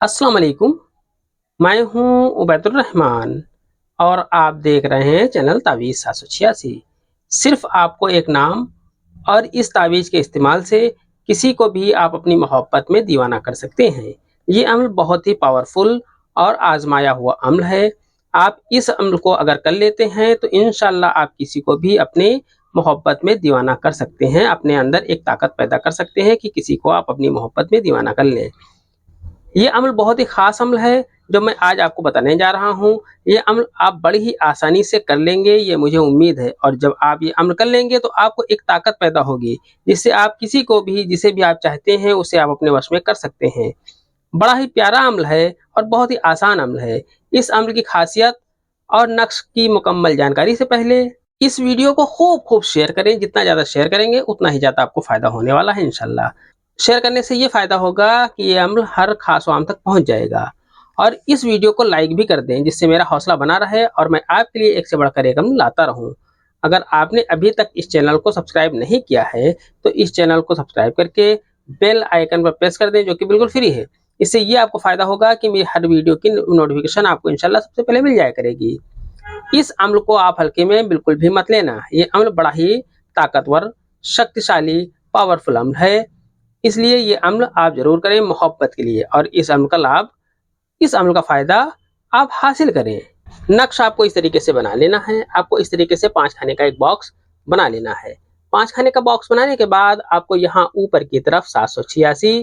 अस्सलाम वालेकुम। मैं हूँ उबैदुर रहमान और आप देख रहे हैं चैनल तावीज़ 786। सिर्फ आपको एक नाम और इस तावीज़ के इस्तेमाल से किसी को भी आप अपनी मोहब्बत में दीवाना कर सकते हैं। ये अम्ल बहुत ही पावरफुल और आजमाया हुआ अम्ल है। आप इस अम्ल को अगर कर लेते हैं तो इंशाल्लाह आप किसी को भी अपने मोहब्बत में दीवाना कर सकते हैं। अपने अंदर एक ताकत पैदा कर सकते हैं कि किसी को आप अपनी मोहब्बत में दीवाना कर लें। ये अम्ल बहुत ही ख़ास अम्ल है जो मैं आज आपको बताने जा रहा हूँ। ये अम्ल आप बड़ी ही आसानी से कर लेंगे, ये मुझे उम्मीद है। और जब आप ये अम्ल कर लेंगे तो आपको एक ताकत पैदा होगी जिससे आप किसी को भी, जिसे भी आप चाहते हैं उसे आप अपने वश में कर सकते हैं। बड़ा ही प्यारा अम्ल है और बहुत ही आसान अम्ल है। इस अम्ल की खासियत और नक्श की मुकम्मल जानकारी से पहले इस वीडियो को खूब खूब शेयर करें। जितना ज़्यादा शेयर करेंगे उतना ही ज़्यादा आपको फ़ायदा होने वाला है इंशाल्लाह। शेयर करने से ये फ़ायदा होगा कि ये अम्ल हर ख़ास आम तक पहुँच जाएगा। और इस वीडियो को लाइक भी कर दें जिससे मेरा हौसला बना रहे और मैं आपके लिए एक से बढ़कर एक अम्ल लाता रहूँ। अगर आपने अभी तक इस चैनल को सब्सक्राइब नहीं किया है तो इस चैनल को सब्सक्राइब करके बेल आइकन पर प्रेस कर दें जो कि बिल्कुल फ्री है। इससे ये आपको फ़ायदा होगा कि मेरी हर वीडियो की नोटिफिकेशन आपको इंशाल्लाह सबसे पहले मिल जाया करेगी। इस अम्ल को आप हल्के में बिल्कुल भी मत लेना। ये अम्ल बड़ा ही ताकतवर, शक्तिशाली, पावरफुल अम्ल है। इसलिए ये अम्ल आप ज़रूर करें मोहब्बत के लिए और इस अम्ल का लाभ, इस अम्ल का फ़ायदा आप हासिल करें। नक्श आपको इस तरीके से बना लेना है। आपको इस तरीके से 5 खाने का एक बॉक्स बना लेना है। 5 खाने का बॉक्स बनाने के बाद आपको यहाँ ऊपर की तरफ 786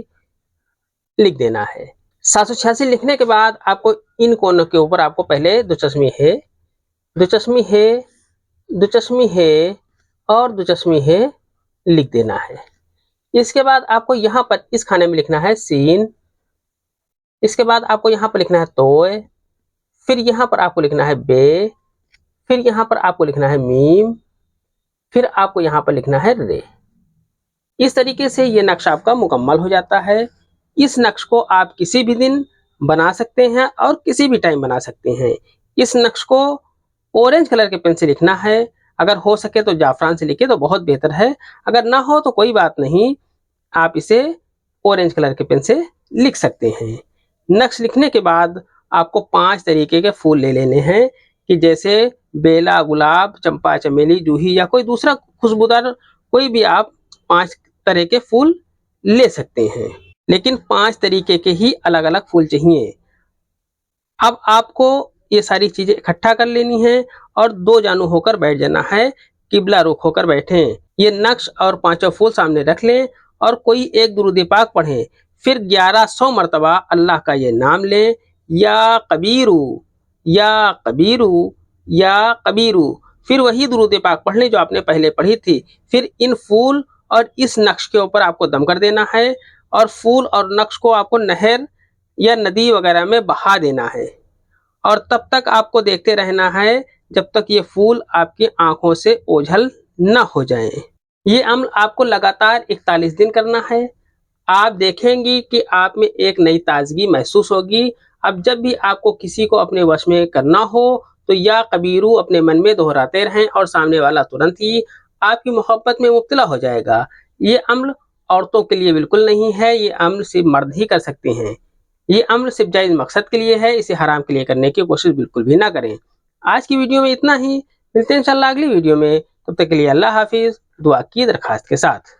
लिख देना है। 786 लिखने के बाद आपको इन कोनों के ऊपर आपको पहले दो चश्मे है, दो चश्मी है, दो चश्मी है और दो चश्मी है लिख देना है। इसके बाद आपको यहाँ पर इस खाने में लिखना है सीन। इसके बाद आपको यहाँ पर लिखना है तोय। फिर यहाँ पर आपको लिखना है बे। फिर यहाँ पर आपको लिखना है मीम। फिर आपको यहाँ पर लिखना है रे। इस तरीके से ये नक्शा आपका मुकम्मल हो जाता है। इस नक्श को आप किसी भी दिन बना सकते हैं और किसी भी टाइम बना सकते हैं। इस नक्श को ऑरेंज कलर के पेन से लिखना है। अगर हो सके तो जाफरान से लिखे तो बहुत बेहतर है। अगर ना हो तो कोई बात नहीं, आप इसे ऑरेंज कलर के पेन से लिख सकते हैं। नक्श लिखने के बाद आपको 5 तरीके के फूल ले लेने हैं कि जैसे बेला, गुलाब, चंपा, चमेली, जूही या कोई दूसरा खुशबूदार कोई भी आप 5 तरह के फूल ले सकते हैं। लेकिन 5 तरीके के ही अलग अलग फूल चाहिए। अब आपको ये सारी चीज़ें इकट्ठा कर लेनी है और 2 जानू होकर बैठ जाना है, किबला रुख होकर बैठें। ये नक्श और 5 फूल सामने रख लें और कोई एक दुरूद पाक पढ़ें। फिर 1100 मरतबा अल्लाह का ये नाम लें, या कबीरू, या कबीरू, या कबीरू। फिर वही दुरूद पाक पढ़ लें जो आपने पहले पढ़ी थी। फिर इन फूल और इस नक्श के ऊपर आपको दम कर देना है और फूल और नक्श को आपको नहर या नदी वगैरह में बहा देना है और तब तक आपको देखते रहना है जब तक ये फूल आपकी आंखों से ओझल न हो जाएं। ये अम्ल आपको लगातार 41 दिन करना है। आप देखेंगी कि आप में एक नई ताजगी महसूस होगी। अब जब भी आपको किसी को अपने वश में करना हो तो या कबीरू अपने मन में दोहराते रहें और सामने वाला तुरंत ही आपकी मोहब्बत में मुब्तला हो जाएगा। ये अम्ल औरतों के लिए बिल्कुल नहीं है। ये अम्ल सिर्फ मर्द ही कर सकते हैं। ये अम्ल सिर्फ जायज़ मकसद के लिए है। इसे हराम के लिए करने की कोशिश बिल्कुल भी ना करें। आज की वीडियो में इतना ही। मिलते हैं इंशाल्लाह अगली वीडियो में। तब तक के लिए अल्लाह हाफिज़, दुआ की दरखास्त के साथ।